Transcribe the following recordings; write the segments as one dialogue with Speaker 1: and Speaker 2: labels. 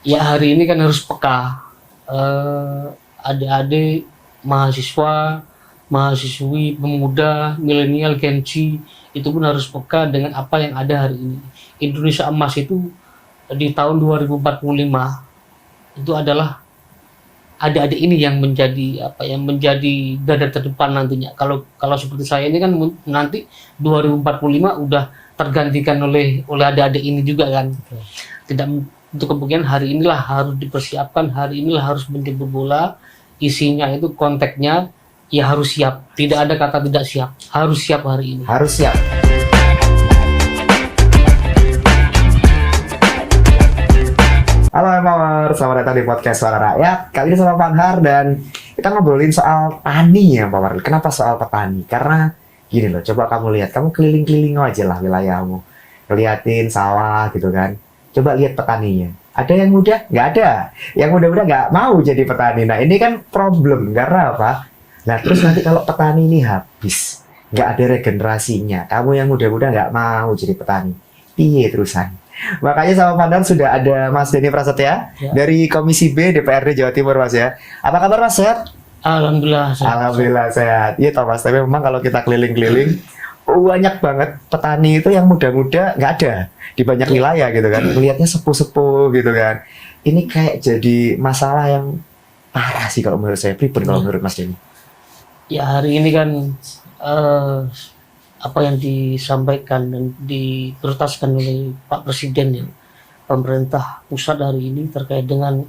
Speaker 1: Ya hari ini kan harus peka. Adik-adik, mahasiswa, mahasiswi, pemuda, milenial, Gen Z itu pun harus peka dengan apa yang ada hari ini. Indonesia emas itu di tahun 2045 itu adalah adik-adik ini yang menjadi garda terdepan nantinya. Kalau seperti saya ini kan nanti 2045 udah tergantikan oleh adik-adik ini juga kan. Tidak untuk kemungkinan hari inilah harus dipersiapkan, hari inilah harus menjemput bola, isinya itu konteksnya ya harus siap. Tidak ada kata tidak siap, harus siap hari ini.
Speaker 2: Harus siap. Halo Empower, selamat datang di podcast Suara Rakyat. Kali ini sama Fanhar dan kita ngobrolin soal tani ya Empower. Kenapa soal petani? Karena gini loh, coba kamu lihat, kamu keliling-keliling aja lah wilayahmu, ngeliatin sawah gitu kan. Coba lihat petaninya. Ada yang muda? Nggak ada. Yang muda-muda nggak mau jadi petani. Nah ini kan problem, karena apa? Nah terus nanti kalau petani ini habis, nggak ada regenerasinya, kamu yang muda-muda nggak mau jadi petani, piye terusan? Makanya sama Fanhar sudah ada Mas Denny Prasetya dari Komisi B DPRD Jawa Timur, Mas ya. Apa kabar Mas, sehat?
Speaker 1: Alhamdulillah sehat.
Speaker 2: Alhamdulillah sehat. Iya toh Mas, tapi memang kalau kita keliling-keliling banyak banget petani itu yang muda-muda nggak ada di banyak wilayah gitu kan. Melihatnya sepuh-sepuh gitu kan. Ini kayak jadi masalah yang parah sih kalau menurut saya. Pribadi kalau menurut Mas Denny.
Speaker 1: Ya hari ini kan apa yang disampaikan dan diprioritaskan oleh Pak Presiden ya, pemerintah pusat hari ini terkait dengan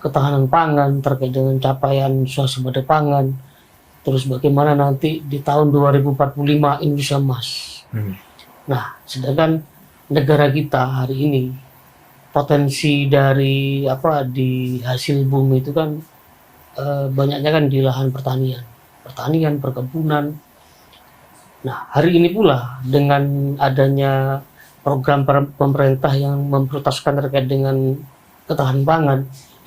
Speaker 1: ketahanan pangan, terkait dengan capaian swasembada pangan, terus bagaimana nanti di tahun 2045 Indonesia emas. Nah, sedangkan negara kita hari ini potensi dari di hasil bumi itu kan banyaknya kan di lahan pertanian, perkebunan. Nah, hari ini pula dengan adanya program pemerintah yang memprioritaskan terkait dengan ketahanan pangan,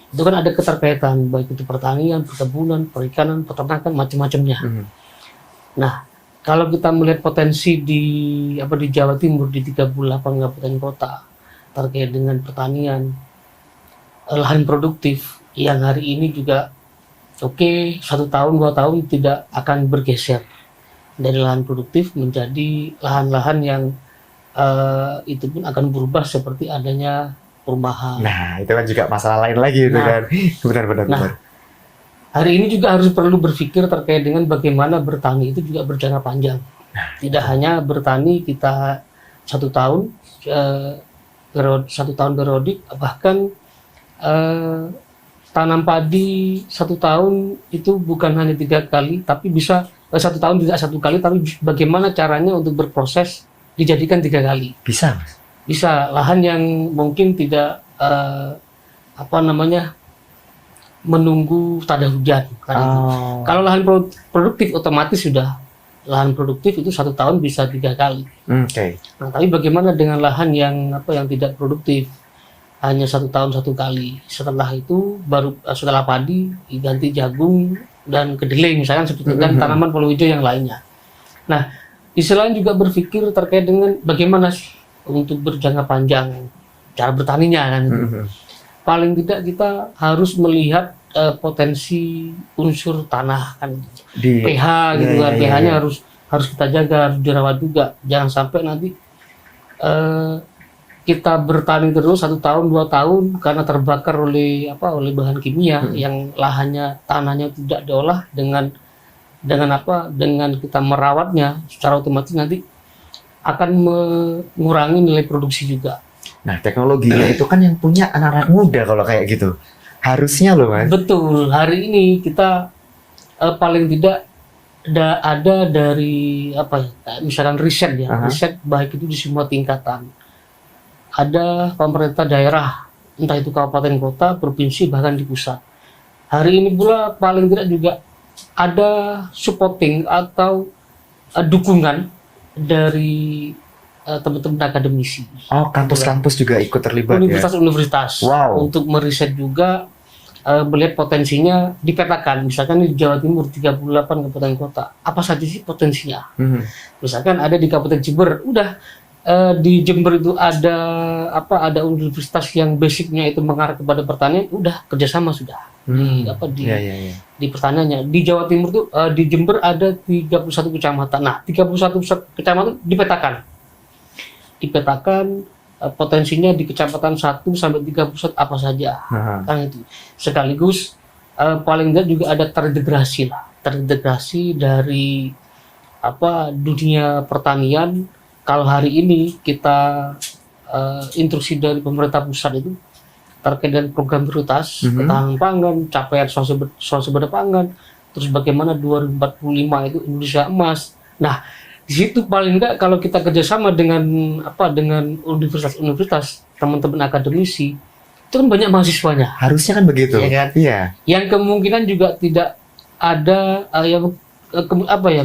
Speaker 1: itu kan ada keterkaitan baik itu pertanian, perkebunan, perikanan, peternakan, macam-macamnya. Nah, kalau kita melihat potensi di Jawa Timur di 38 kabupaten kota terkait dengan pertanian, lahan produktif yang hari ini juga 1 tahun 2 tahun tidak akan bergeser dari lahan produktif menjadi lahan-lahan yang itu pun akan berubah seperti adanya perumahan.
Speaker 2: Nah, itu kan juga masalah lain lagi itu kan. Benar.
Speaker 1: Hari ini juga harus perlu berpikir terkait dengan bagaimana bertani itu juga berjangka panjang. Tidak hanya bertani kita 1 tahun, 1 tahun periodik, bahkan tanam padi 1 tahun itu bukan hanya 3 kali, tapi bisa 1 tahun tidak 1 kali, tapi bagaimana caranya untuk berproses dijadikan 3 kali.
Speaker 2: Bisa, Mas?
Speaker 1: Bisa, lahan yang mungkin tidak menunggu tanda hujan. Kalau lahan produktif otomatis sudah lahan produktif itu 1 tahun bisa 3 kali. Nah, tapi bagaimana dengan lahan yang tidak produktif? Hanya 1 tahun 1 kali. Setelah itu setelah padi diganti jagung dan kedelai misalkan seperti dan tanaman palawija yang lainnya. Nah, istilahnya juga berpikir terkait dengan bagaimana untuk berjangka panjang cara bertaninya kan. Paling tidak kita harus melihat potensi unsur tanah kan, pH gitu kan, pH-nya harus kita jaga, harus dirawat juga. Jangan sampai nanti kita bertani terus 1 tahun 2 tahun karena terbakar oleh bahan kimia yang lahannya tanahnya tidak diolah dengan kita merawatnya secara otomatis nanti akan mengurangi nilai produksi juga.
Speaker 2: Nah, teknologinya itu kan yang punya anak-anak muda kalau kayak gitu. Harusnya loh, Mas.
Speaker 1: Betul. Hari ini kita paling tidak ada dari misalkan riset ya, riset baik itu di semua tingkatan. Ada pemerintah daerah, entah itu kabupaten kota, provinsi, bahkan di pusat. Hari ini pula paling tidak juga ada supporting atau dukungan dari teman-teman akademisi.
Speaker 2: Oh, kampus-kampus juga ikut terlibat
Speaker 1: Universitas-universitas.
Speaker 2: Wow.
Speaker 1: Untuk meriset juga melihat potensinya dipetakan. Misalkan di Jawa Timur 38 kabupaten kota, apa saja sih potensinya? Misalkan ada di Kabupaten Jember, udah di Jember itu ada ada universitas yang basicnya itu mengarah kepada pertanian, udah kerjasama sudah
Speaker 2: Iya, iya, iya.
Speaker 1: di pertaniannya. Di Jawa Timur tuh di Jember ada 31 kecamatan. Nah, 31 kecamatan dipetakan potensinya di kecamatan 1 sampai 31 apa saja. Kan itu. Sekaligus paling enggak juga ada terintegrasi dari dunia pertanian. Kalau hari ini kita instruksi dari pemerintah pusat itu terkait dengan program prioritas ketahanan pangan, capaian swasembada pangan, terus bagaimana 2045 itu Indonesia emas. Nah, di situ paling enggak kalau kita kerjasama dengan universitas-universitas, teman-teman akademisi, itu kan banyak mahasiswanya.
Speaker 2: Harusnya kan begitu.
Speaker 1: Iya kan?
Speaker 2: Iya.
Speaker 1: Yang kemungkinan juga tidak ada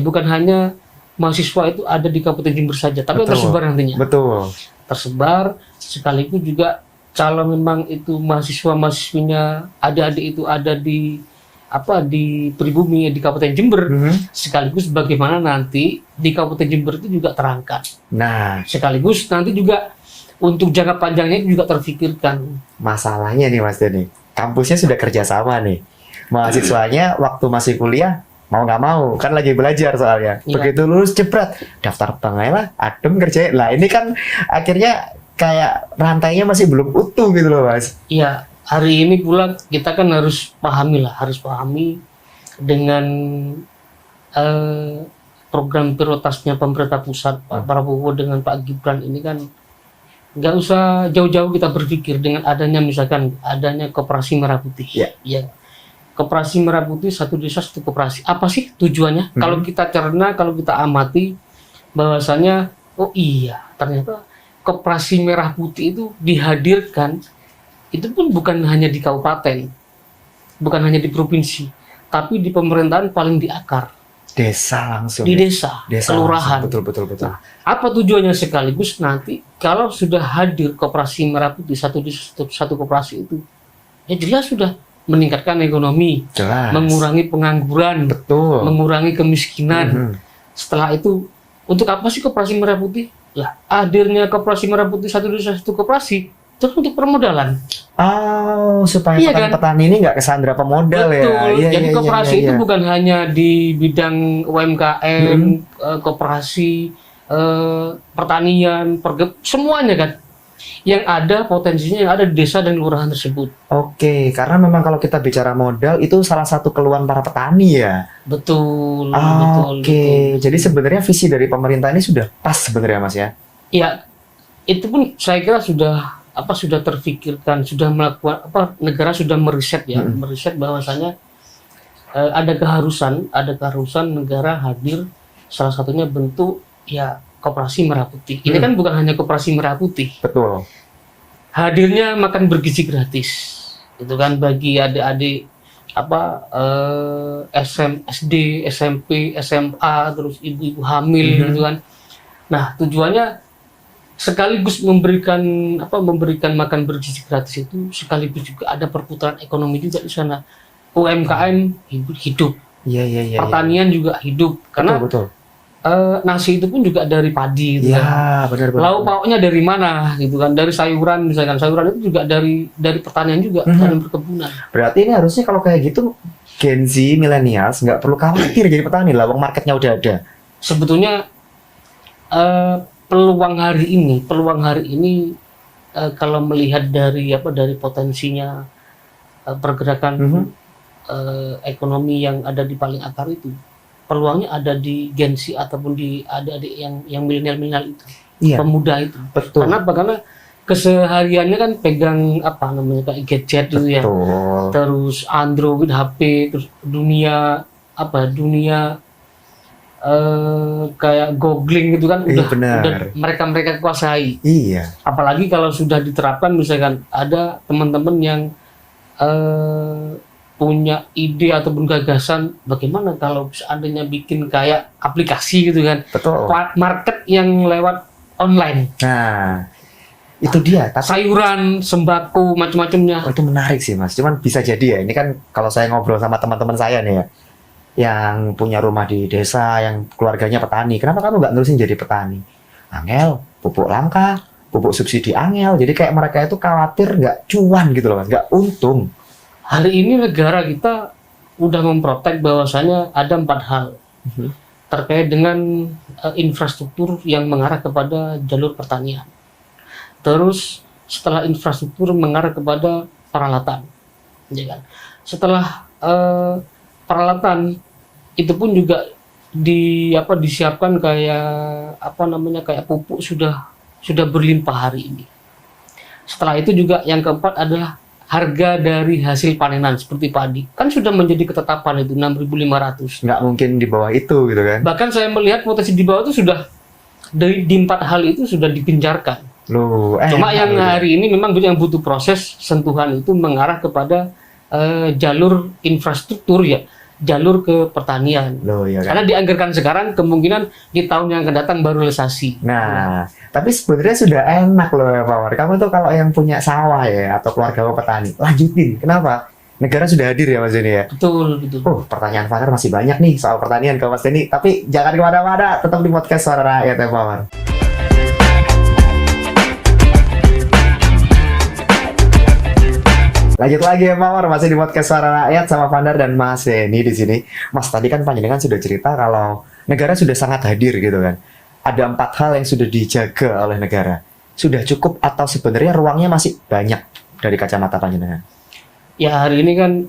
Speaker 1: bukan hanya mahasiswa itu ada di Kabupaten Jember saja, tapi tersebar nantinya.
Speaker 2: Betul.
Speaker 1: Tersebar, sekaligus juga kalau memang itu mahasiswa-mahasiswinya adik-adik itu ada di pribumi di Kabupaten Jember, sekaligus bagaimana nanti di Kabupaten Jember itu juga terangkat.
Speaker 2: Nah,
Speaker 1: sekaligus nanti juga untuk jangka panjangnya itu juga terfikirkan.
Speaker 2: Masalahnya nih Mas Deni, kampusnya sudah kerjasama nih. Mahasiswanya waktu masih kuliah mau nggak mau kan lagi belajar soalnya.
Speaker 1: Iya.
Speaker 2: Begitu lulus jebret daftar bank aja lah, adem kerjain. Lah ini kan akhirnya kayak rantainya masih belum utuh gitu loh Mas.
Speaker 1: Iya, hari ini pula kita kan harus pahami dengan program prioritasnya pemerintah pusat Pak Prabowo dengan Pak Gibran ini kan nggak usah jauh-jauh kita berpikir dengan adanya koperasi merah putih. Iya. Koperasi merah putih, satu desa satu koperasi. Apa sih tujuannya? Kalau kita cerna, kalau kita amati bahwasanya oh iya ternyata koperasi merah putih itu dihadirkan itu pun bukan hanya di kabupaten, bukan hanya di provinsi, tapi di pemerintahan paling di akar.
Speaker 2: Desa langsung.
Speaker 1: Di desa kelurahan.
Speaker 2: Betul.
Speaker 1: Nah, apa tujuannya sekaligus nanti kalau sudah hadir koperasi merah putih satu koperasi itu, ya jelas sudah meningkatkan ekonomi,
Speaker 2: jelas.
Speaker 1: Mengurangi pengangguran,
Speaker 2: betul.
Speaker 1: Mengurangi kemiskinan. Setelah itu, untuk apa sih koperasi merah putih? Lah, hadirnya koperasi merah putih satu koperasi itu untuk permodalan.
Speaker 2: Oh, supaya
Speaker 1: Iya kan?
Speaker 2: petani ini nggak kesandra pemodal.
Speaker 1: Betul.
Speaker 2: Ya.
Speaker 1: Jadi koperasi itu bukan hanya di bidang UMKM, koperasi, pertanian, semuanya kan. Yang ada potensinya yang ada di desa dan kelurahan tersebut.
Speaker 2: Oke, karena memang kalau kita bicara modal itu salah satu keluhan para petani ya.
Speaker 1: Betul.
Speaker 2: Oke, jadi sebenarnya visi dari pemerintah ini sudah pas sebenarnya Mas ya.
Speaker 1: Iya, itu pun saya kira sudah terfikirkan, sudah melakukan negara sudah meriset meriset bahwasanya ada keharusan negara hadir, salah satunya bentuk koperasi merah putih. Ini kan bukan hanya koperasi merah putih.
Speaker 2: Betul.
Speaker 1: Hadirnya makan bergizi gratis. Itu kan bagi adik-adik SD, SMP, SMA, terus ibu-ibu hamil gitu kan. Nah, tujuannya sekaligus memberikan makan bergizi gratis itu, sekaligus juga ada perputaran ekonomi juga di sana. UMKM hidup.
Speaker 2: Iya.
Speaker 1: Pertanian juga hidup karena
Speaker 2: betul.
Speaker 1: Nasi itu pun juga dari padi gitu kan.
Speaker 2: Benar.
Speaker 1: Lauk pauknya dari mana gitu kan? Dari sayuran misalkan. Sayuran itu juga dari pertanian juga, dari perkebunan.
Speaker 2: Berarti ini harusnya kalau kayak gitu Gen Z, millennials nggak perlu khawatir jadi petani lah, wong marketnya udah ada.
Speaker 1: Sebetulnya peluang hari ini kalau melihat dari potensinya pergerakan ekonomi yang ada di paling akar itu, peluangnya ada di Gen Z ataupun di adik-adik yang milenial itu, pemuda itu.
Speaker 2: Betul.
Speaker 1: Kenapa? Karena kesehariannya kan pegang kayak gadget gitu ya, terus Android, HP, terus dunia kayak googling gitu kan, udah mereka kuasai.
Speaker 2: Iya.
Speaker 1: Apalagi kalau sudah diterapkan, misalkan ada teman-teman yang punya ide ataupun gagasan bagaimana kalau seandainya bikin kayak aplikasi gitu kan.
Speaker 2: Betul.
Speaker 1: Market yang lewat online.
Speaker 2: Nah, itu dia.
Speaker 1: Sayuran, sembako, macam-macamnya.
Speaker 2: Itu menarik sih Mas. Cuman bisa jadi ya. Ini kan kalau saya ngobrol sama teman-teman saya nih ya, yang punya rumah di desa, yang keluarganya petani. Kenapa kamu nggak nerusin jadi petani? Angel, pupuk langka, pupuk subsidi angel. Jadi kayak mereka itu khawatir nggak cuan gitu loh Mas, nggak untung.
Speaker 1: Hari ini negara kita udah memprotek bahwasanya ada 4 hal terkait dengan infrastruktur yang mengarah kepada jalur pertanian. Terus setelah infrastruktur mengarah kepada peralatan, ya kan? Setelah peralatan itu pun juga disiapkan kayak pupuk sudah berlimpah hari ini. Setelah itu juga yang keempat adalah harga dari hasil panenan seperti padi kan sudah menjadi ketetapan itu 6.500.
Speaker 2: Nggak mungkin di bawah itu gitu kan.
Speaker 1: Bahkan saya melihat potensi di bawah itu sudah di 4 hal itu sudah digencarkan.
Speaker 2: Loh,
Speaker 1: Cuma yang hari ini memang yang butuh proses sentuhan itu mengarah kepada jalur infrastruktur ya, jalur ke pertanian.
Speaker 2: Loh, ya kan?
Speaker 1: Karena dianggarkan sekarang, kemungkinan di tahun yang akan datang baru realisasi.
Speaker 2: Nah, tapi sebenarnya sudah enak loh ya Pak War. Kamu tuh kalau yang punya sawah ya atau keluarga petani, lanjutin. Kenapa? Negara sudah hadir ya Mas Denny ya.
Speaker 1: Betul.
Speaker 2: Pertanyaan Fakar masih banyak nih soal pertanian ke Mas Denny. Tapi jangan kemana-mana, tetap di podcast Suara Rakyat ya Pak War. Lanjut lagi ya Pak War, masih di podcast Suara Rakyat sama Vandar dan Mas Denny di sini. Mas, tadi kan panjenengan sudah cerita kalau negara sudah sangat hadir gitu kan. Ada 4 hal yang sudah dijaga oleh negara. Sudah cukup atau sebenarnya ruangnya masih banyak dari kacamata panjenengan?
Speaker 1: Ya hari ini kan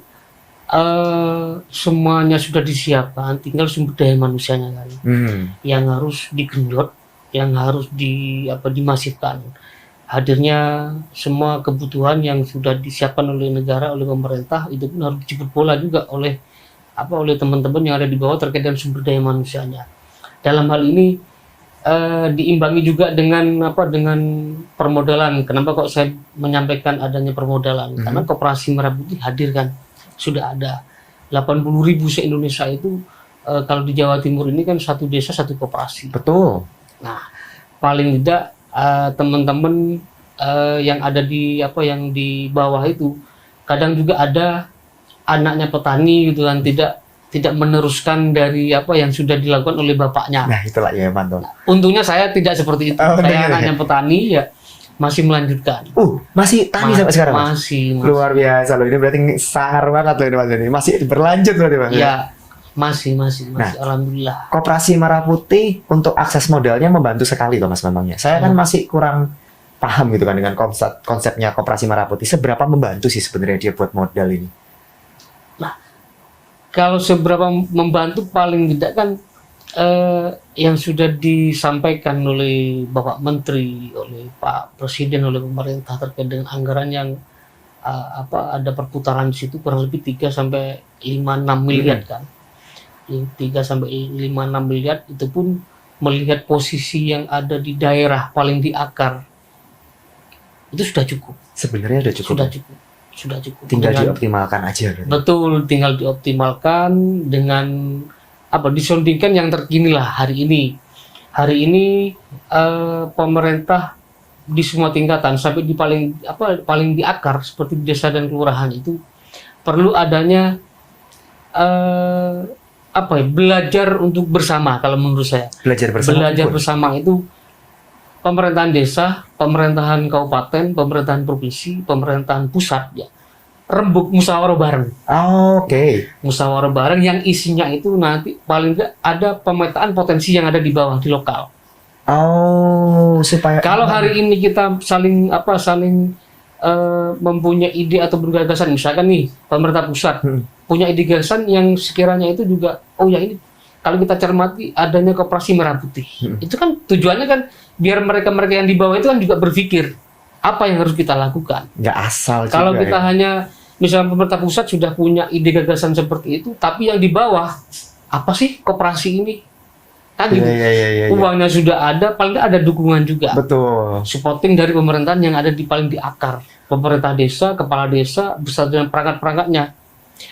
Speaker 1: semuanya sudah disiapkan, tinggal sumber daya manusianya kan, yang harus digenjot, yang harus dimasifkan. Hadirnya semua kebutuhan yang sudah disiapkan oleh negara, oleh pemerintah itu pun harus dijemput bola juga oleh teman-teman yang ada di bawah terkait dengan sumber daya manusianya. Dalam hal ini diimbangi juga dengan permodalan. Kenapa kok saya menyampaikan adanya permodalan? Karena Koperasi Merah Putih hadir kan, sudah ada 80.000 se-Indonesia itu. Kalau di Jawa Timur ini kan satu desa satu koperasi.
Speaker 2: Betul.
Speaker 1: Nah, paling tidak teman-teman yang ada yang di bawah itu kadang juga ada anaknya petani gitu kan, tidak meneruskan dari yang sudah dilakukan oleh bapaknya.
Speaker 2: Nah, itulah ya mantap.
Speaker 1: Untungnya saya tidak seperti itu. Saya anaknya petani ya, masih melanjutkan.
Speaker 2: Masih tani sampai sekarang Mas?
Speaker 1: Masih.
Speaker 2: Luar biasa loh, ini berarti sahar banget loh ini Mas Denny. Masih berlanjut berarti Mas?
Speaker 1: Ya, masih.
Speaker 2: Nah,
Speaker 1: alhamdulillah.
Speaker 2: Koperasi Merah Putih untuk akses modalnya membantu sekali loh Mas memangnya. Saya kan masih kurang paham gitu kan dengan konsepnya Koperasi Merah Putih. Seberapa membantu sih sebenarnya dia buat modal ini?
Speaker 1: Kalau seberapa membantu, paling tidak kan yang sudah disampaikan oleh Bapak Menteri, oleh Pak Presiden, oleh pemerintah terkait dengan anggaran yang ada perputaran di situ kurang lebih 3-5-6 miliar kan. 3-5-6 miliar itu pun melihat posisi yang ada di daerah paling di akar itu sudah cukup.
Speaker 2: Sebenarnya sudah cukup. Tinggal dioptimalkan aja. Gitu.
Speaker 1: Betul, tinggal dioptimalkan dengan disondingkan yang terkini lah hari ini. Hari ini pemerintah di semua tingkatan sampai di paling di akar seperti di desa dan kelurahan itu perlu adanya belajar untuk bersama. Kalau menurut saya belajar bersama itu pemerintahan desa, pemerintahan kabupaten, pemerintahan provinsi, pemerintahan pusat ya, rembuk musyawarah bareng.
Speaker 2: Oke.
Speaker 1: Musyawarah bareng yang isinya itu nanti paling tidak ada pemetaan potensi yang ada di bawah, di lokal.
Speaker 2: Supaya
Speaker 1: kalau hari ini kita saling mempunyai ide atau bergagasan, misalkan nih pemerintah pusat punya ide gagasan yang sekiranya itu juga ini kalau kita cermati adanya Koperasi Merah Putih. Itu kan tujuannya kan biar mereka yang di bawah itu kan juga berpikir apa yang harus kita lakukan.
Speaker 2: Nggak asal juga.
Speaker 1: Kalau kita hanya misalnya pemerintah pusat sudah punya ide gagasan seperti itu, tapi yang di bawah apa sih koperasi ini? Kan gitu. Uangnya sudah ada, paling nggak ada dukungan juga.
Speaker 2: Betul.
Speaker 1: Supporting dari pemerintahan yang ada paling di akar. Pemerintah desa, kepala desa beserta dengan perangkat-perangkatnya.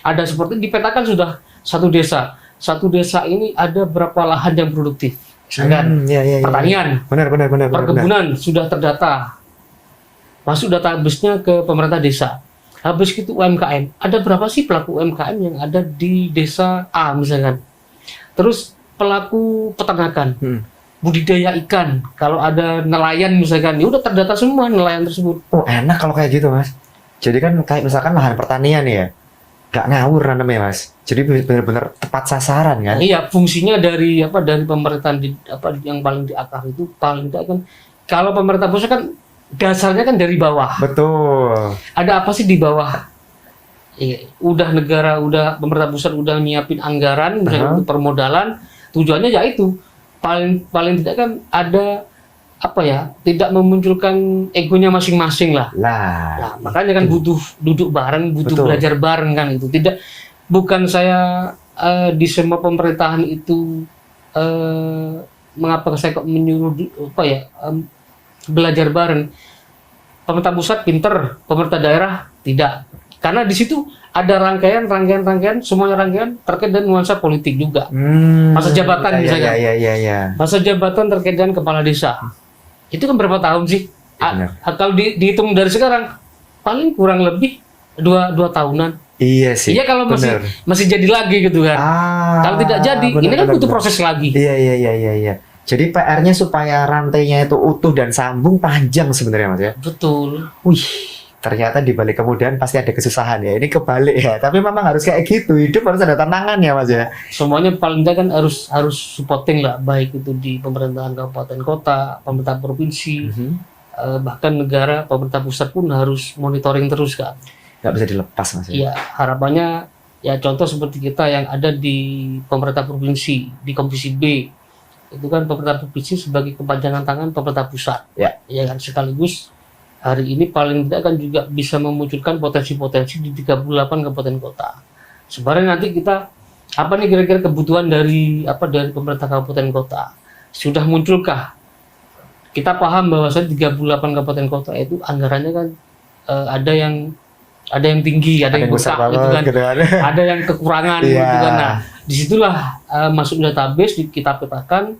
Speaker 1: Ada seperti dipetakan sudah satu desa. Satu desa ini ada berapa lahan yang produktif. Misalkan pertanian,
Speaker 2: benar,
Speaker 1: perkebunan sudah terdata. Masuk database-nya ke pemerintah desa. Habis itu UMKM. Ada berapa sih pelaku UMKM yang ada di desa A misalkan. Terus pelaku peternakan. budidaya ikan. Kalau ada nelayan misalkan, ya udah terdata semua nelayan tersebut.
Speaker 2: Oh enak kalau kayak gitu mas. Jadi kan kayak misalkan lahan pertanian ya, gak ngawur nanamnya mas. Jadi benar-benar tepat sasaran kan.
Speaker 1: Iya, fungsinya dari pemerintahan yang paling di akar itu paling tidak kan. Kalau pemerintah pusat kan dasarnya kan dari bawah.
Speaker 2: Betul.
Speaker 1: Ada apa sih di bawah? Udah pemerintah pusat udah nyiapin anggaran misalnya untuk permodalan. Tujuannya ya itu paling tidak kan ada tidak memunculkan egonya masing-masing lah. Nah, makanya kan butuh duduk bareng, butuh belajar bareng kan itu. Bukan saya di semua pemerintahan itu mengapa saya kok menyuruh belajar bareng. Pemerintah pusat pinter, pemerintah daerah tidak. Karena di situ ada rangkaian, semuanya rangkaian terkait dengan nuansa politik juga. Masa jabatan misalnya. Masa jabatan terkait dengan kepala desa. Itu kan berapa tahun sih? Kalau dihitung dari sekarang, paling kurang lebih 2 tahunan.
Speaker 2: Iya sih.
Speaker 1: Iya kalau masih jadi lagi gitu kan. Kalau tidak jadi, ini kan butuh proses lagi.
Speaker 2: Iya. Jadi PR-nya supaya rantainya itu utuh dan sambung panjang sebenarnya mas ya.
Speaker 1: Betul.
Speaker 2: Wih. Ternyata di balik kemudian pasti ada kesusahan ya. Ini kebalik ya. Tapi memang harus kayak gitu. Hidup harus ada tantangan ya mas ya.
Speaker 1: Semuanya paling tidak kan harus supporting lah. Baik itu di pemerintahan kabupaten kota, pemerintah provinsi, bahkan negara, pemerintah pusat pun harus monitoring terus kan.
Speaker 2: Nggak bisa dilepas mas ya.
Speaker 1: Iya, harapannya ya contoh seperti kita yang ada di pemerintah provinsi, di Komisi B. Itu kan pemerintah provinsi sebagai kepanjangan tangan pemerintah pusat. Ya kan sekaligus hari ini paling tidak kan juga bisa memunculkan potensi-potensi di 38 kabupaten kota. Sebenarnya nanti kita apa nih kira-kira kebutuhan dari pemerintah kabupaten kota? Sudah munculkah? Kita paham bahwasanya 38 kabupaten kota itu anggarannya kan ada yang tinggi, ada yang besar gitu kan. Ada yang kekurangan gitu kan. Nah, disitulah masuk database kita petakan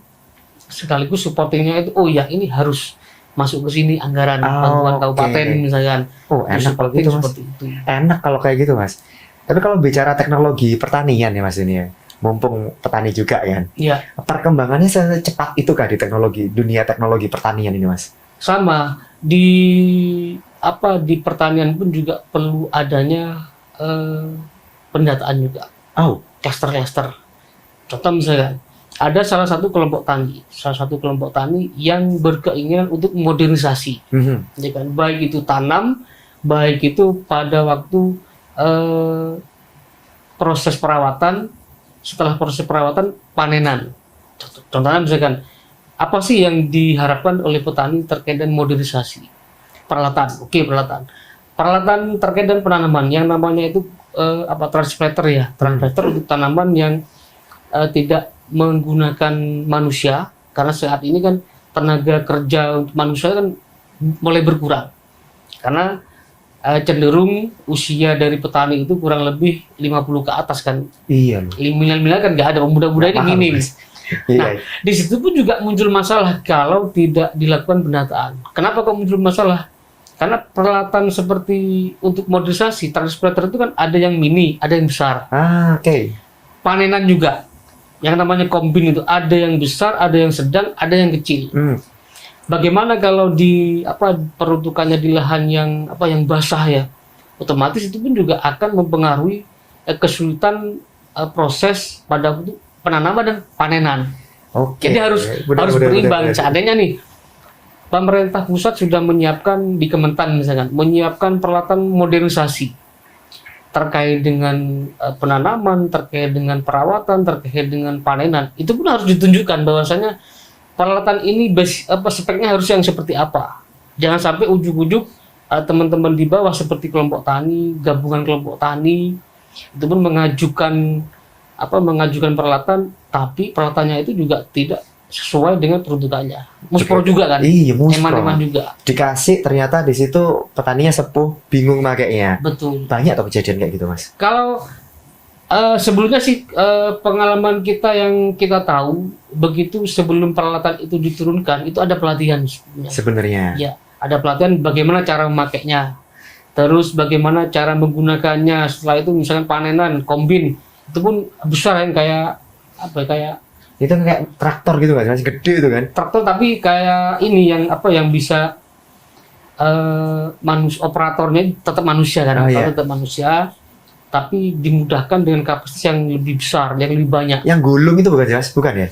Speaker 1: sekaligus supportingnya itu ini harus masuk ke sini anggaran bantuan kabupaten misalkan.
Speaker 2: Enak kalau gitu mas.
Speaker 1: Itu.
Speaker 2: Enak kalau kayak gitu mas. Tapi kalau bicara teknologi pertanian ya mas ini ya, mumpung petani juga kan.
Speaker 1: Iya.
Speaker 2: Perkembangannya secepat itu kah di dunia teknologi pertanian ini mas?
Speaker 1: Sama di pertanian pun juga perlu adanya pendataan juga. Cluster. Contoh misalnya ada salah satu kelompok tani yang berkeinginan untuk modernisasi, ya kan? Baik itu tanam, baik itu pada waktu proses perawatan, setelah proses perawatan panenan. Contohnya misalkan apa sih yang diharapkan oleh petani terkait dengan modernisasi? Peralatan terkait dengan penanaman yang namanya itu transplanter untuk tanaman yang tidak menggunakan manusia, karena saat ini kan tenaga kerja untuk manusia kan mulai berkurang karena cenderung usia dari petani itu kurang lebih 50 ke atas kan.
Speaker 2: Iya loh.
Speaker 1: Milenial kan nggak ada, muda-muda ini minim. Nah, di situ pun juga muncul masalah kalau tidak dilakukan pendataan. Kenapa kok muncul masalah? Karena peralatan seperti untuk modernisasi transplanter itu kan ada yang mini, ada yang besar. Panenan juga. Yang namanya kombin itu ada yang besar, ada yang sedang, ada yang kecil. Bagaimana kalau peruntukannya di lahan yang basah ya? Otomatis itu pun juga akan mempengaruhi kesulitan proses pada penanaman dan panenan. Jadi harus berimbang. Seandainya nih pemerintah pusat sudah menyiapkan di Kementan misalkan, menyiapkan peralatan modernisasi terkait dengan penanaman, terkait dengan perawatan, terkait dengan panenan, itu pun harus ditunjukkan bahwasanya peralatan ini speknya harus yang seperti apa. Jangan sampai ujuk-ujuk teman-teman di bawah seperti kelompok tani, gabungan kelompok tani itu pun mengajukan peralatan, tapi peralatannya itu juga tidak sesuai dengan peruntukannya. Muspro juga kan?
Speaker 2: Iya,
Speaker 1: eman juga.
Speaker 2: Dikasih ternyata di situ petaninya sepuh, bingung makainya.
Speaker 1: Betul.
Speaker 2: Banyak atau kejadian kayak gitu, Mas?
Speaker 1: Kalau sebelumnya sih pengalaman kita yang kita tahu, begitu sebelum peralatan itu diturunkan, itu ada pelatihan
Speaker 2: sebenarnya.
Speaker 1: Ya, ada pelatihan bagaimana cara memakainya. Terus bagaimana cara menggunakannya. Setelah itu misalkan panenan, kombin, itu pun besar yang kayak
Speaker 2: Itu kayak traktor gitu kan, masih gede itu kan.
Speaker 1: Traktor tapi kayak ini yang apa yang bisa operatornya tetap manusia kan,
Speaker 2: Oh, iya.
Speaker 1: tetap manusia, tapi dimudahkan dengan kapasitas yang lebih besar, yang lebih banyak.
Speaker 2: Yang gulung itu bukan Mas? Bukan ya?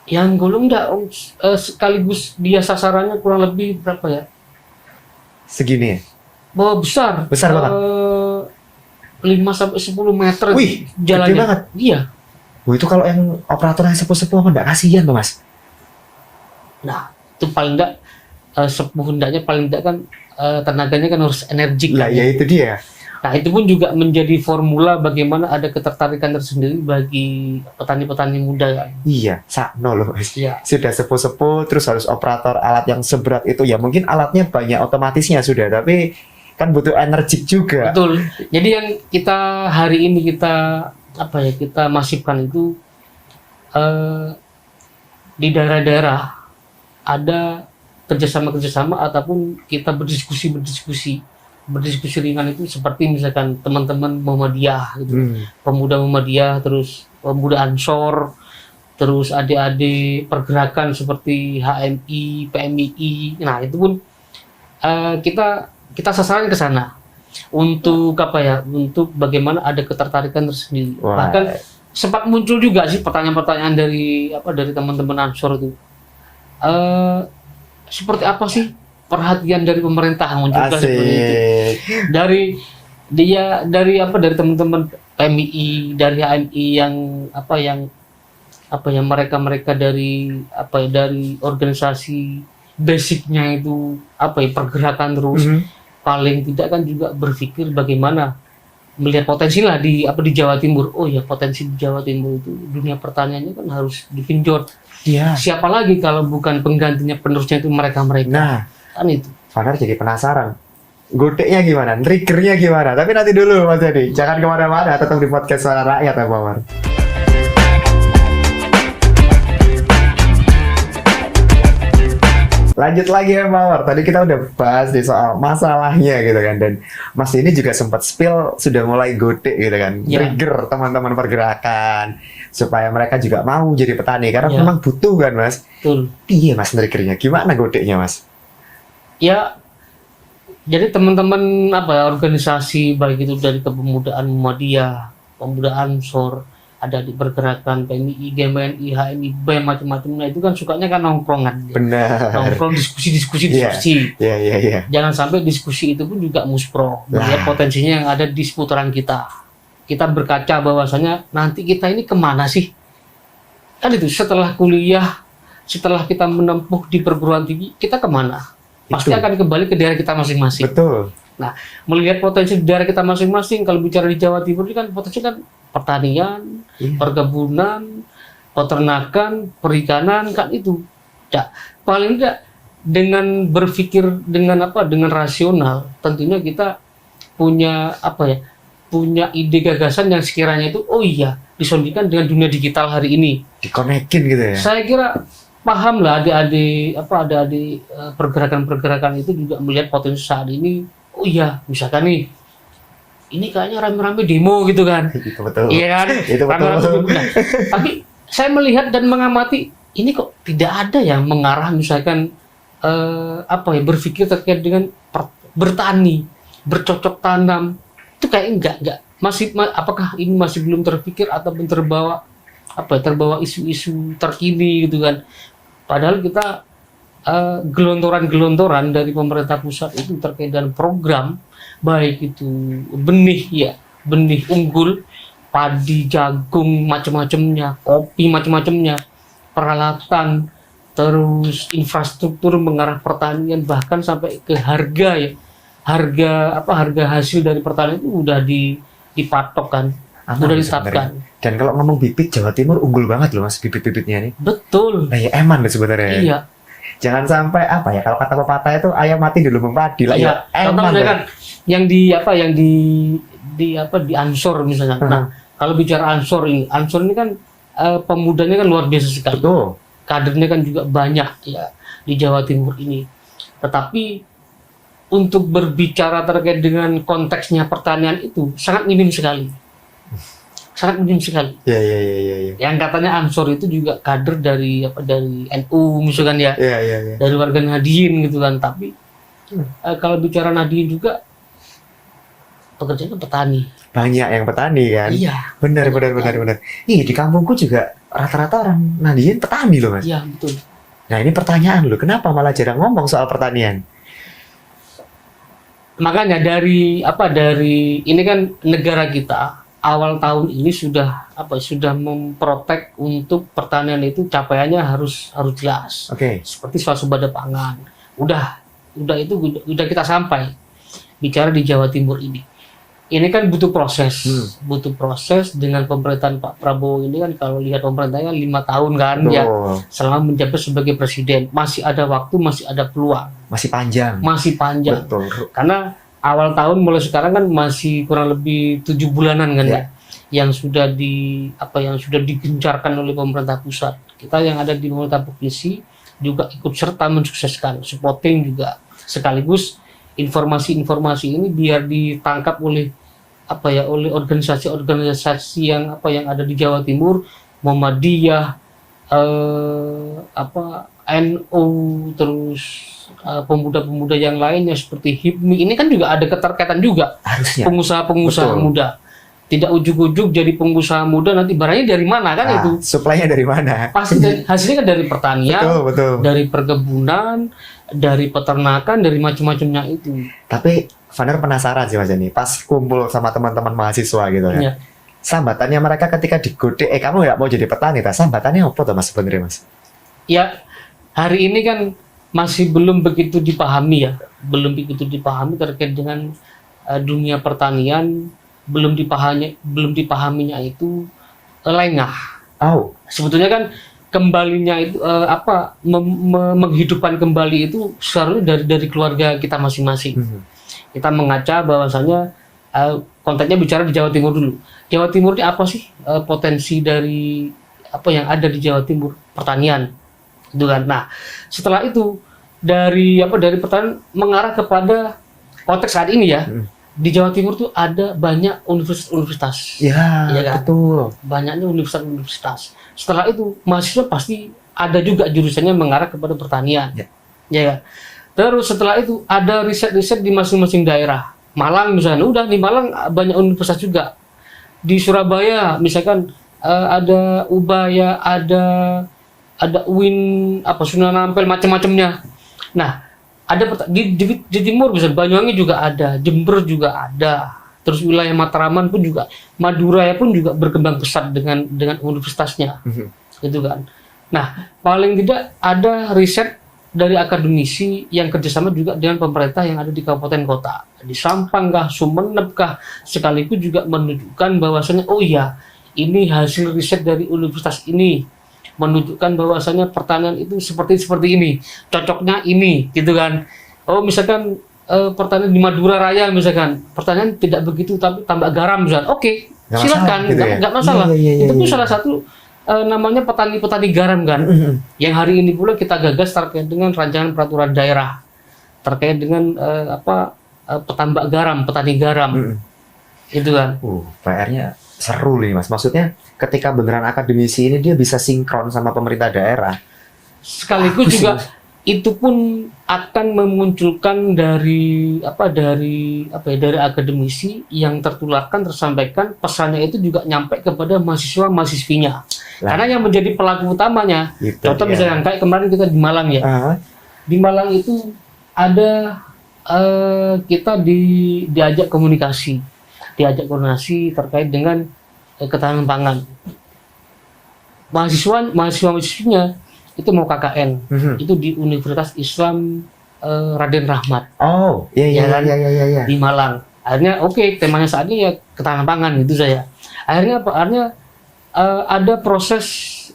Speaker 1: Yang gulung enggak, sekaligus dia sasarannya kurang lebih berapa ya?
Speaker 2: Segini ya?
Speaker 1: Bahwa besar.
Speaker 2: Besar banget.
Speaker 1: 5 sampai 10 meter
Speaker 2: Wih,
Speaker 1: jalannya.
Speaker 2: gede banget.
Speaker 1: Iya.
Speaker 2: Wah, itu kalau yang operator yang sepuh-sepuh apa enggak kasihan tuh Mas?
Speaker 1: Nah, itu paling enggak sepuh hendaknya paling enggak kan tenaganya kan harus energik.
Speaker 2: Lah
Speaker 1: kan,
Speaker 2: ya itu dia.
Speaker 1: Nah, itu pun juga menjadi formula bagaimana ada ketertarikan tersendiri bagi petani-petani muda kan.
Speaker 2: Iya, sakno loh Mas.
Speaker 1: Iya.
Speaker 2: Sudah sepuh-sepuh terus harus operator alat yang seberat itu ya mungkin alatnya banyak otomatisnya sudah tapi kan butuh energik juga.
Speaker 1: Betul. Jadi yang kita hari ini kita masifkan itu di daerah-daerah ada kerjasama ataupun kita berdiskusi ringan itu seperti misalkan teman-teman Muhammadiyah gitu, pemuda Muhammadiyah, terus pemuda Ansor, terus adik-adik pergerakan seperti HMI, PMII. Nah itu pun kita sasaran ke sana untuk untuk bagaimana ada ketertarikan tersendiri.
Speaker 2: Wah.
Speaker 1: Bahkan sempat muncul juga sih pertanyaan-pertanyaan dari teman-teman Ansor itu. Seperti apa sih perhatian dari pemerintah muncul seperti itu?
Speaker 2: Asik.
Speaker 1: Dari teman-teman PMI, dari HMI yang mereka dari organisasi basicnya itu pergerakan terus. Paling tidak kan juga berpikir bagaimana melihat potensi lah di Jawa Timur. Oh ya, potensi di Jawa Timur itu dunia pertaniannya kan harus digenjot.
Speaker 2: Iya.
Speaker 1: Siapa lagi kalau bukan penggantinya, penerusnya itu mereka.
Speaker 2: Nah,
Speaker 1: Kan itu.
Speaker 2: Fanar jadi penasaran. Godeknya gimana? Triggernya gimana? Tapi nanti dulu Mas Jadi. Jangan kemana-mana, tetap di podcast Suara Rakyat ya Mawar. Lanjut lagi ya Mawar. Tadi kita udah bahas di soal masalahnya gitu kan. Dan Mas ini juga sempat spill sudah mulai godek gitu kan.
Speaker 1: Ya.
Speaker 2: Trigger teman-teman pergerakan. Supaya mereka juga mau jadi petani. Karena
Speaker 1: Ya.
Speaker 2: memang butuh kan Mas.
Speaker 1: Betul.
Speaker 2: Iya Mas triggernya. Gimana godeknya Mas?
Speaker 1: Ya, jadi teman-teman organisasi baik itu dari kepemudaan Muhammadiyah, pemuda Ansor, ada di pergerakan PMI, GMNI, HMI, BEM macam-macamnya itu kan sukanya kan nongkrongan.
Speaker 2: Benar.
Speaker 1: Nongkrong diskusi.
Speaker 2: Iya.
Speaker 1: Jangan sampai diskusi itu pun juga muspro, melihat potensinya yang ada di seputaran kita. Kita berkaca bahwasanya nanti kita ini kemana sih? Kan itu setelah kuliah, setelah kita menempuh di perguruan tinggi, kita kemana? Pasti
Speaker 2: Itu.
Speaker 1: akan kembali ke daerah kita masing-masing.
Speaker 2: Betul.
Speaker 1: Nah, melihat potensi di daerah kita masing-masing, kalau bicara di Jawa Timur ini kan potensi kan pertanian,
Speaker 2: Iya.
Speaker 1: perkebunan, peternakan, perikanan kan itu. Ya, paling tidak dengan berpikir dengan rasional, tentunya kita punya punya ide gagasan yang sekiranya itu disondingkan dengan dunia digital hari ini.
Speaker 2: Dikonekin gitu ya.
Speaker 1: Saya kira paham lah adik-adik pergerakan-pergerakan itu juga melihat potensi saat ini. Oh iya, misalkan nih, ini kayaknya rame-rame demo gitu kan.
Speaker 2: Itu betul.
Speaker 1: Iya kan?
Speaker 2: Itu betul.
Speaker 1: Rame-rame demo. Nah, tapi saya melihat dan mengamati ini kok tidak ada yang mengarah misalkan berpikir terkait dengan bertani, bercocok tanam. Itu kayak enggak. Apakah ini masih belum terpikir atau terbawa isu-isu terkini gitu kan. Padahal kita gelontoran-gelontoran dari pemerintah pusat itu terkait dengan program baik itu benih unggul, padi, jagung macam-macamnya, kopi macam-macamnya, peralatan, terus infrastruktur mengarah pertanian bahkan sampai ke harga hasil dari pertanian itu udah dipatok kan.
Speaker 2: Aman
Speaker 1: Udah
Speaker 2: sebenarnya.
Speaker 1: ditetapkan.
Speaker 2: Dan kalau ngomong bibit Jawa Timur unggul banget loh Mas bibit-bibitnya nih.
Speaker 1: Betul.
Speaker 2: Nah ya eman loh sebenarnya.
Speaker 1: Iya.
Speaker 2: Jangan sampai kalau kata pepatah itu ayam mati di lumbung padi lah ya.
Speaker 1: Iya.
Speaker 2: Eman
Speaker 1: Contohnya
Speaker 2: loh.
Speaker 1: kan di Ansor misalnya. Nah, kalau bicara Ansor ini kan pemudanya kan luar biasa sekali.
Speaker 2: Betul.
Speaker 1: Kadernya kan juga banyak ya di Jawa Timur ini. Tetapi untuk berbicara terkait dengan konteksnya pertanian itu sangat minim sekali. sangat minim sekali.
Speaker 2: Iya, iya, iya, iya, iya.
Speaker 1: Yang katanya Ansor itu juga kader dari dari NU misalkan ya,
Speaker 2: Iya, iya, iya.
Speaker 1: dari warga Nahdien gitu kan. Tapi kalau bicara Nahdien juga pekerjaannya petani.
Speaker 2: Banyak yang petani kan.
Speaker 1: Iya.
Speaker 2: Benar. Iya, di kampungku juga rata-rata orang Nahdien petani loh, Mas.
Speaker 1: Iya betul.
Speaker 2: Nah, ini pertanyaan loh, kenapa malah jarang ngomong soal pertanian?
Speaker 1: Makanya dari ini kan negara kita awal tahun ini sudah memprotek untuk pertanian itu capaiannya harus jelas.
Speaker 2: Oke.
Speaker 1: Seperti swasembada pangan. Udah kita sampai bicara di Jawa Timur ini. Ini kan butuh proses dengan pemerintahan Pak Prabowo ini kan, kalau lihat pemerintahnya 5 tahun kan.
Speaker 2: Betul.
Speaker 1: Ya, selama menjabat sebagai presiden masih ada waktu, masih ada peluang,
Speaker 2: Masih panjang.
Speaker 1: Betul.
Speaker 2: Betul.
Speaker 1: Karena awal tahun mulai sekarang kan masih kurang lebih 7 bulanan kan ya, yang sudah digencarkan oleh pemerintah pusat. Kita yang ada di pemerintah provinsi juga ikut serta mensukseskan, supporting juga, sekaligus informasi-informasi ini biar ditangkap oleh organisasi-organisasi yang ada di Jawa Timur, Muhammadiyah, NU, terus pemuda-pemuda yang lainnya seperti HIPMI. Ini kan juga ada keterkaitan juga.
Speaker 2: Harusnya.
Speaker 1: Pengusaha-pengusaha muda. Tidak ujuk-ujuk jadi pengusaha muda, nanti barangnya dari mana kan itu?
Speaker 2: Suplainya dari mana?
Speaker 1: Pasti hasilnya kan dari pertanian,
Speaker 2: betul.
Speaker 1: dari perkebunan, dari peternakan, dari macam-macamnya itu.
Speaker 2: Tapi Vaner penasaran sih Mas ini, pas kumpul sama teman-teman mahasiswa gitu ya. Sambatannya mereka ketika digodek, kamu nggak mau jadi petani, sambatannya apa tuh Mas sebenarnya Mas?
Speaker 1: Ya, hari ini kan masih belum begitu dipahami terkait dengan dunia pertanian, belum dipahaminya itu lengah. Sebetulnya kan kembalinya itu menghidupkan kembali itu seharusnya dari keluarga kita masing-masing. Kita mengaca bahwasanya konteksnya bicara di Jawa Timur dulu. Jawa Timur ini apa sih potensi dari yang ada di Jawa Timur? Pertanian, itu kan. Nah, setelah itu dari pertanian mengarah kepada konteks saat ini ya. Di Jawa Timur tuh ada banyak universitas.
Speaker 2: Ya kan? Betul.
Speaker 1: Banyaknya universitas. Setelah itu mahasiswa pasti ada juga jurusannya mengarah kepada pertanian. Ya kan? Terus setelah itu ada riset-riset di masing-masing daerah. Malang misalnya, udah di Malang banyak universitas juga. Di Surabaya misalkan ada Ubaya, ada UIN, Sunan Ampel, macam-macamnya. Nah, ada di timur bisa Banyuwangi juga ada, Jember juga ada, terus wilayah Matraman pun juga, Madura pun juga berkembang pesat dengan universitasnya, gitu kan. Nah, paling tidak ada riset dari akademisi yang kerjasama juga dengan pemerintah yang ada di kabupaten kota, di Sampang kah, Sumeneb kah, sekaligus juga menunjukkan bahwasanya ini hasil riset dari universitas ini, menunjukkan bahwasanya pertanian itu seperti ini, cocoknya ini, gitu kan. Misalkan pertanian di Madura Raya misalkan, pertanian tidak begitu tapi tambah garam misalkan, silakan, nggak masalah. Itu tuh salah satu namanya petani garam kan, yang hari ini pula kita gagas terkait dengan rancangan peraturan daerah terkait dengan petambak garam, petani garam, itu kan.
Speaker 2: PR-nya seru nih Mas, maksudnya ketika beneran akademisi ini dia bisa sinkron sama pemerintah daerah.
Speaker 1: Sekaligus juga itu pun akan memunculkan dari akademisi yang tersampaikan pesannya itu juga nyampe kepada mahasiswa-mahasiswinya. Karena yang menjadi pelaku utamanya, contoh misalnya kayak kemarin kita di Malang ya. Di Malang itu ada kita diajak koordinasi terkait dengan ketahanan pangan. Mahasiswa-mahasiswinya itu mau KKN, itu di Universitas Islam Raden Rahmat.
Speaker 2: Iya.
Speaker 1: Di Malang. Akhirnya temanya saat ini ya ketahanan pangan gitu saya. Akhirnya ada proses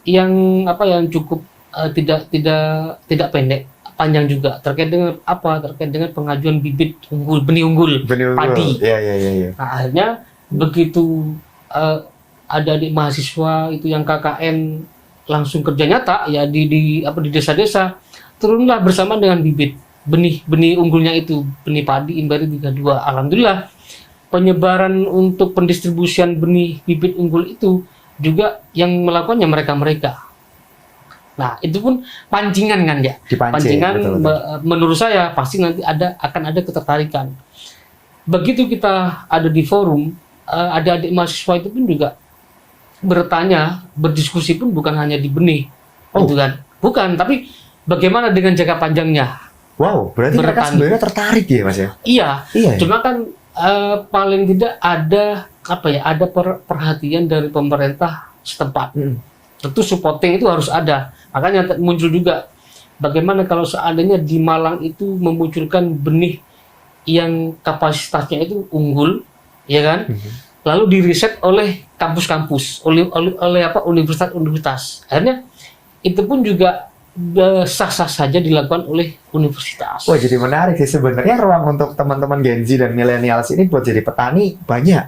Speaker 1: yang cukup tidak pendek, panjang juga terkait dengan pengajuan bibit benih unggul padi.
Speaker 2: Iya.
Speaker 1: Nah, akhirnya begitu ada di mahasiswa itu yang KKN langsung kerja nyata ya di desa-desa, turunlah bersama dengan bibit benih unggulnya itu, benih padi Imbari 32. Alhamdulillah penyebaran untuk pendistribusian benih bibit unggul itu juga yang melakukannya mereka-mereka. Nah, itu pun pancingan kan ya.
Speaker 2: Dipancing,
Speaker 1: Pancingan
Speaker 2: betul.
Speaker 1: menurut saya pasti nanti akan ada ketertarikan. Begitu kita ada di forum, adik-adik mahasiswa itu pun juga bertanya, berdiskusi pun bukan hanya di benih, gitu kan? Bukan, tapi bagaimana dengan jangka panjangnya?
Speaker 2: Wow, berarti mereka
Speaker 1: Bertani.
Speaker 2: sebenarnya tertarik ya Mas ya?
Speaker 1: Iya,
Speaker 2: Iya.
Speaker 1: cuma kan paling tidak ada ada perhatian dari pemerintah setempat. Tentu supporting itu harus ada. Makanya muncul juga bagaimana kalau seandainya di Malang itu memunculkan benih yang kapasitasnya itu unggul, ya kan? Lalu diriset oleh kampus-kampus, oleh universitas-universitas. Akhirnya itu pun juga sah-sah saja dilakukan oleh universitas.
Speaker 2: Wah, jadi menarik sih sebenarnya ruang untuk teman-teman Gen Z dan millennials ini buat jadi petani banyak.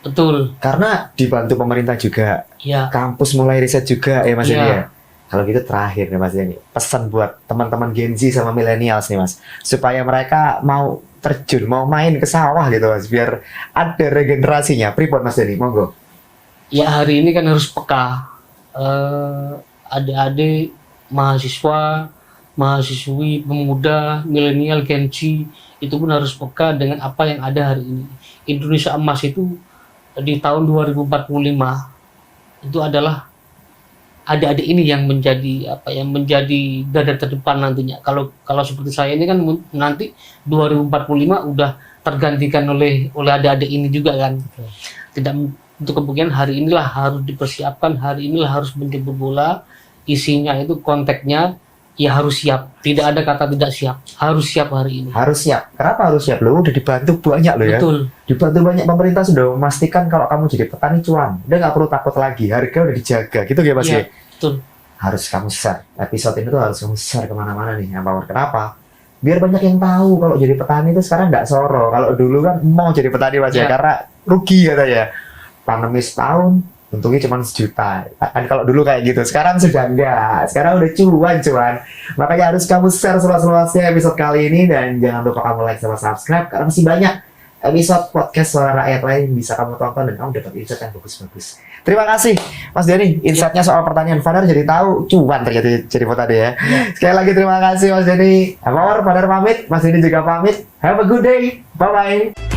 Speaker 1: Betul.
Speaker 2: Karena dibantu pemerintah juga.
Speaker 1: Ya.
Speaker 2: Kampus mulai riset juga ya Mas
Speaker 1: Iya.
Speaker 2: Yeni ya. Kalau gitu terakhir nih Mas Yeni, pesan buat teman-teman Gen Z sama millennials nih Mas, supaya mereka mau terjun, mau main ke sawah gitu Mas, biar ada regenerasinya. Pripot Mas Yeni, monggo.
Speaker 1: Ya hari ini kan harus peka. Adik-adik mahasiswa, mahasiswi, pemuda, milenial, Gen Z itu pun harus peka dengan apa yang ada hari ini. Indonesia emas itu di tahun 2045 itu adalah adik-adik ini yang menjadi garda terdepan nantinya. Kalau seperti saya ini kan nanti 2045 udah tergantikan oleh adik-adik ini juga kan. Tidak untuk kemungkinan hari inilah harus dipersiapkan, hari inilah harus menjemput bola, isinya itu konteksnya ya harus siap. Tidak ada kata tidak siap. Harus siap hari ini.
Speaker 2: Harus siap. Kenapa harus siap? Lo udah dibantu banyak lo ya.
Speaker 1: Betul.
Speaker 2: Dibantu banyak, pemerintah sudah memastikan kalau kamu jadi petani cuan. Udah nggak perlu takut lagi. Harga udah dijaga. Gitu ya Mas
Speaker 1: Iya,
Speaker 2: ya?
Speaker 1: betul.
Speaker 2: Harus kamu share. Episode ini tuh harus kamu share kemana-mana nih. Empower. Kenapa? Biar banyak yang tahu kalau jadi petani itu sekarang nggak soro. Kalau dulu kan mau jadi petani Mas ya,
Speaker 1: Iya.
Speaker 2: karena rugi katanya. Tanami setahun, untungnya cuma 1 juta. Kan kalau dulu kayak gitu. Sekarang sudah enggak. Sekarang udah cuan. Makanya harus kamu share seluas-luasnya episode kali ini. Dan jangan lupa kamu like sama subscribe. Karena masih banyak episode podcast Suara Rakyat lain yang bisa kamu tonton. Dan kamu dapat insight yang bagus-bagus. Terima kasih Mas Denny. Insight-nya soal pertanian Fadar jadi tahu cuan terjadi jadi tadi ya. Sekali lagi terima kasih Mas Denny. Empower, Fadar pamit. Mas Denny juga pamit. Have a good day. Bye-bye.